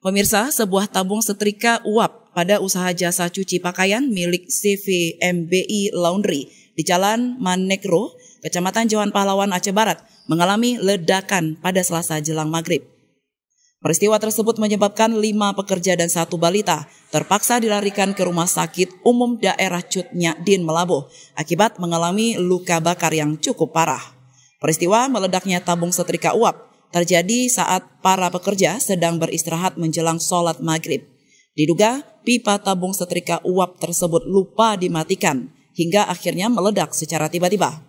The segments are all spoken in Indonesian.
Pemirsa, sebuah tabung setrika uap pada usaha jasa cuci pakaian milik CVMBI Laundry di Jalan Manekro, Kecamatan Johan Pahlawan, Aceh Barat, mengalami ledakan pada Selasa jelang maghrib. Peristiwa tersebut menyebabkan 5 pekerja dan 1 balita terpaksa dilarikan ke Rumah Sakit Umum Daerah Cut Nyak Dien Melabuh akibat mengalami luka bakar yang cukup parah. Peristiwa meledaknya tabung setrika uap terjadi saat para pekerja sedang beristirahat menjelang sholat maghrib. Diduga pipa tabung setrika uap tersebut lupa dimatikan hingga akhirnya meledak secara tiba-tiba.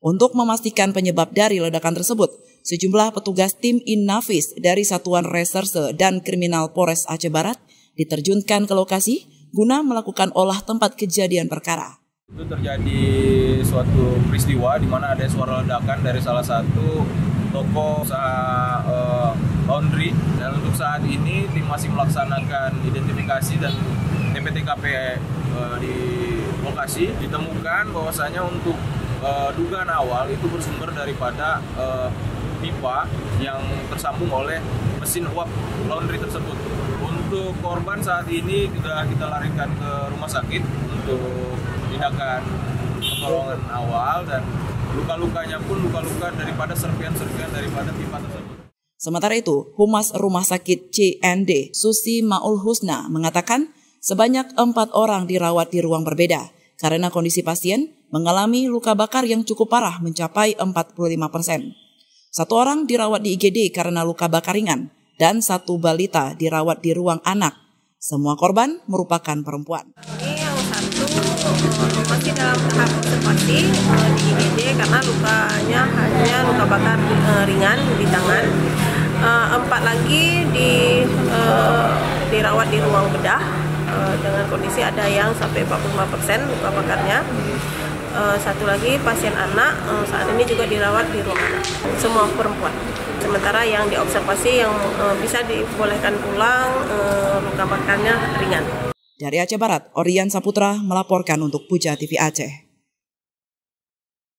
Untuk memastikan penyebab dari ledakan tersebut, sejumlah petugas tim Innafis dari Satuan Reserse dan Kriminal Polres Aceh Barat diterjunkan ke lokasi guna melakukan olah tempat kejadian perkara. Itu terjadi suatu peristiwa di mana ada suara ledakan dari salah satu toko usaha laundry, dan untuk saat ini tim masih melaksanakan identifikasi dan TP-TKP di lokasi. Ditemukan bahwasanya untuk dugaan awal itu bersumber daripada pipa yang tersambung oleh mesin uap laundry tersebut. Untuk korban saat ini sudah kita larikan ke rumah sakit untuk tindakan pertolongan awal, dan luka-lukanya pun luka-luka daripada serpian-serpian daripada pipa tersebut. Sementara itu, Humas Rumah Sakit CND, Susi Maul Husna, mengatakan sebanyak 4 orang dirawat di ruang berbeda karena kondisi pasien mengalami luka bakar yang cukup parah mencapai 45%. 1 orang dirawat di IGD karena luka bakar ringan, dan 1 balita dirawat di ruang anak. Semua korban merupakan perempuan. Ini yang 1 masih dalam tahap observasi di IGD karena lukanya hanya luka bakar ringan di tangan. 4 lagi dirawat di ruang bedah dengan kondisi ada yang sampai 45% luka bakarnya. 1 lagi pasien anak saat ini juga dirawat di ruang anak. Semua perempuan. Sementara yang diobservasi yang bisa dibolehkan pulang luka bakarnya ringan. Dari Aceh Barat, Orian Saputra melaporkan untuk Puja TV Aceh.